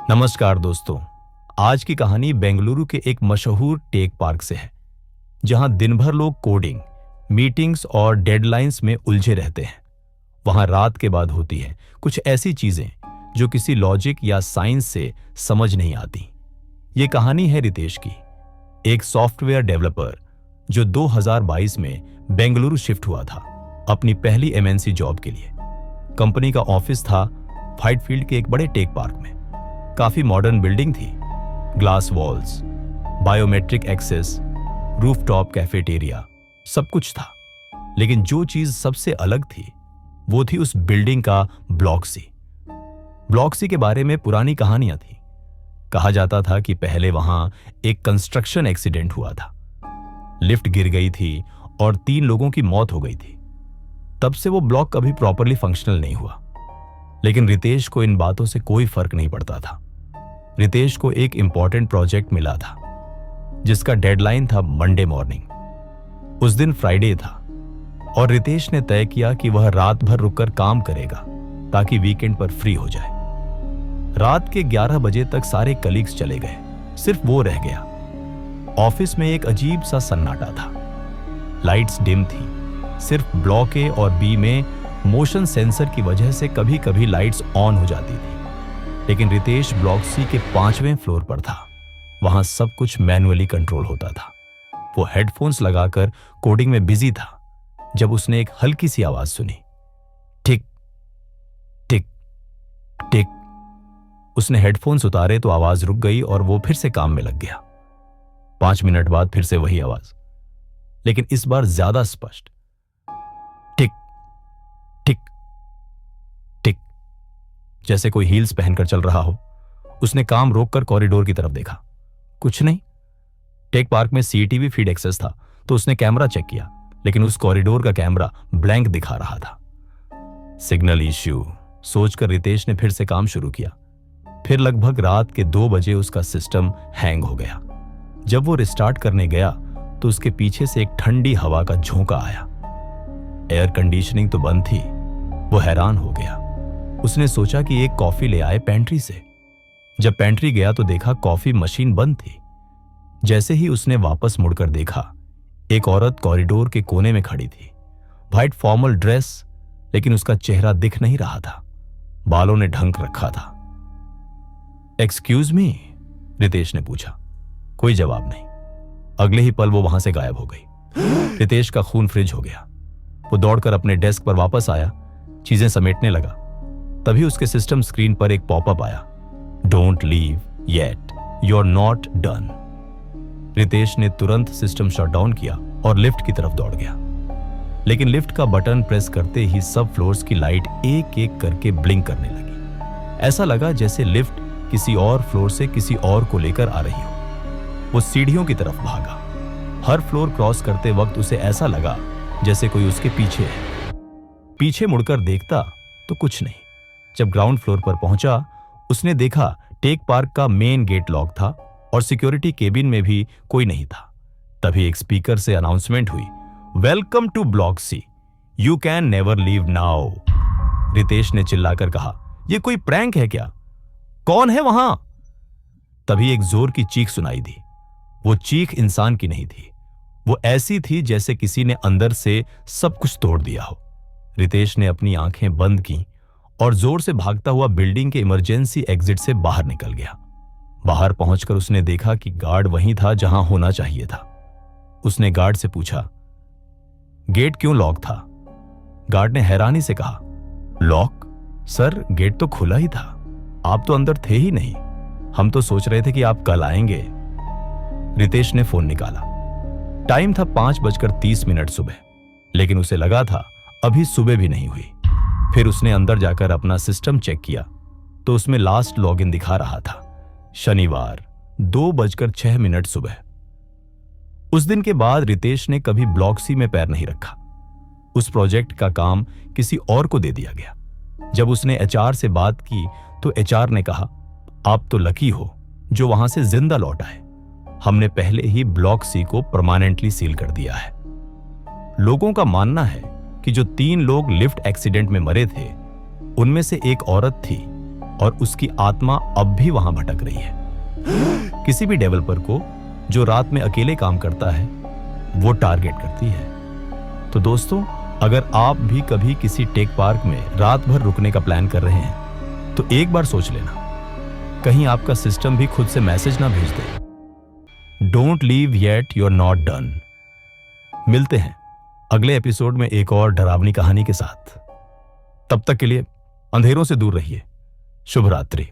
नमस्कार दोस्तों। आज की कहानी बेंगलुरु के एक मशहूर टेक पार्क से है, जहां दिन भर लोग कोडिंग, मीटिंग्स और डेडलाइंस में उलझे रहते हैं। वहां रात के बाद होती है कुछ ऐसी चीजें जो किसी लॉजिक या साइंस से समझ नहीं आती। ये कहानी है रितेश की, एक सॉफ्टवेयर डेवलपर जो 2022 में बेंगलुरु शिफ्ट हुआ था अपनी पहली एमएनसी जॉब के लिए। कंपनी का ऑफिस था व्हाइटफील्ड के एक बड़े टेक पार्क में। काफी मॉडर्न बिल्डिंग थी, glass walls, biometric access, rooftop cafeteria, सब कुछ था। लेकिन जो चीज सबसे अलग थी वो थी उस बिल्डिंग का ब्लॉक सी। ब्लॉक सी के बारे में पुरानी कहानियां थी। कहा जाता था कि पहले वहां एक कंस्ट्रक्शन एक्सीडेंट हुआ था, लिफ्ट गिर गई थी और 3 लोगों की मौत हो गई थी। तब से वो ब्लॉक कभी प्रॉपरली फंक्शनल नहीं हुआ। लेकिन रितेश को इन बातों से कोई फर्क नहीं पड़ता था। रितेश को एक इंपॉर्टेंट प्रोजेक्ट मिला था जिसका डेडलाइन था मंडे मॉर्निंग। उस दिन फ्राइडे था और रितेश ने तय किया कि वह रात भर रुककर काम करेगा ताकि वीकेंड पर फ्री हो जाए। रात के 11 बजे तक सारे कलीग्स चले गए, सिर्फ वो रह गया। ऑफिस में एक अजीब सा सन्नाटा था। लाइट्स डिम थी, सिर्फ ब्लॉक ए और बी में मोशन सेंसर की वजह से कभी कभी लाइट्स ऑन हो जाती थी। लेकिन रितेश ब्लॉक सी के 5वें फ्लोर पर था। वहां सब कुछ मैन्युअली कंट्रोल होता था। वो हेडफोन्स लगाकर कोडिंग में बिजी था जब उसने एक हल्की सी आवाज सुनी, टिक टिक टिक। उसने हेडफोन्स उतारे तो आवाज रुक गई और वो फिर से काम में लग गया। 5 मिनट बाद फिर से वही आवाज, लेकिन इस बार ज्यादा स्पष्ट, टिक टिक टिक, जैसे कोई हील्स पहनकर चल रहा हो। उसने काम रोककर कॉरिडोर की तरफ देखा, कुछ नहीं। टेक पार्क में सीसीटीवी फीड एक्सेस था तो उसने कैमरा चेक किया, लेकिन उस कॉरिडोर का कैमरा ब्लैंक दिखा रहा था। सिग्नल इश्यू सोचकर रितेश ने फिर से काम शुरू किया। फिर लगभग रात के 2 बजे उसका सिस्टम हैंग हो गया। जब वो रिस्टार्ट करने गया तो उसके पीछे से एक ठंडी हवा का झोंका आया। एयर कंडीशनिंग तो बंद थी। वो हैरान हो गया। उसने सोचा कि एक कॉफी ले आए पेंट्री से। जब पेंट्री गया तो देखा कॉफी मशीन बंद थी। जैसे ही उसने वापस मुड़कर देखा, एक औरत कॉरिडोर के कोने में खड़ी थी, व्हाइट फॉर्मल ड्रेस, लेकिन उसका चेहरा दिख नहीं रहा था। बालों ने ढक रखा था। एक्सक्यूज मी, रितेश ने पूछा। कोई जवाब नहीं। अगले ही पल वो वहां से गायब हो गई। रितेश का खून फ्रिज हो गया। वो दौड़कर अपने डेस्क पर वापस आया, चीजें समेटने लगा। तभी उसके सिस्टम स्क्रीन पर एक पॉपअप आया, don't leave yet, you are not done. Ritesh ने तुरंत सिस्टम शट डाउन किया और लिफ्ट की तरफ दौड़ गया। लेकिन लिफ्ट का बटन प्रेस करते ही सब फ्लोर्स की लाइट एक एक करके ब्लिंक करने लगी। ऐसा लगा जैसे लिफ्ट किसी और फ्लोर से किसी और को लेकर आ रही हो। वो सीढ़ियों की तरफ भागा। हर फ्लोर क्रॉस करते वक्त उसे ऐसा लगा जैसे कोई उसके पीछे है। पीछे मुड़कर देखता तो कुछ नहीं। जब ग्राउंड फ्लोर पर पहुंचा, उसने देखा टेक पार्क का मेन गेट लॉक था और सिक्योरिटी केबिन में भी कोई नहीं था। तभी एक स्पीकर से अनाउंसमेंट हुई, welcome to block C, you can never leave now. Ritesh ने चिल्लाकर कहा, यह कोई प्रैंक है क्या? कौन है वहां? तभी एक जोर की चीख सुनाई दी। वो चीख इंसान की नहीं थी। वो ऐसी थी जैसे किसी ने अंदर से सब कुछ तोड़ दिया हो। रितेश ने अपनी आंखें बंद की और जोर से भागता हुआ बिल्डिंग के इमरजेंसी एग्जिट से बाहर निकल गया। बाहर पहुंचकर उसने देखा कि गार्ड वहीं था जहां होना चाहिए था। उसने गार्ड से पूछा, गेट क्यों लॉक था? गार्ड ने हैरानी से कहा, लॉक? सर, गेट तो खुला ही था। आप तो अंदर थे ही नहीं। हम तो सोच रहे थे कि आप कल आएंगे। रितेश ने फोन निकाला। टाइम था 5:30 सुबह, लेकिन उसे लगा था अभी सुबह भी नहीं हुई। फिर उसने अंदर जाकर अपना सिस्टम चेक किया तो उसमें लास्ट लॉगिन दिखा रहा था, शनिवार 2:06 सुबह। उस दिन के बाद रितेश ने कभी ब्लॉक सी में पैर नहीं रखा। उस प्रोजेक्ट का काम किसी और को दे दिया गया। जब उसने एचआर से बात की तो एचआर ने कहा, आप तो लकी हो जो वहां से जिंदा लौट आए। हमने पहले ही ब्लॉक सी को परमानेंटली सील कर दिया है। लोगों का मानना है कि जो 3 लोग लिफ्ट एक्सीडेंट में मरे थे, उनमें से एक औरत थी और उसकी आत्मा अब भी वहां भटक रही है। किसी भी डेवलपर को जो रात में अकेले काम करता है वो टारगेट करती है। तो दोस्तों, अगर आप भी कभी किसी टेक पार्क में रात भर रुकने का प्लान कर रहे हैं तो एक बार सोच लेना, कहीं आपका सिस्टम भी खुद से मैसेज ना भेज दे, don't leave yet, you are not done. मिलते हैं अगले एपिसोड में एक और डरावनी कहानी के साथ। तब तक के लिए अंधेरों से दूर रहिए। शुभ रात्रि।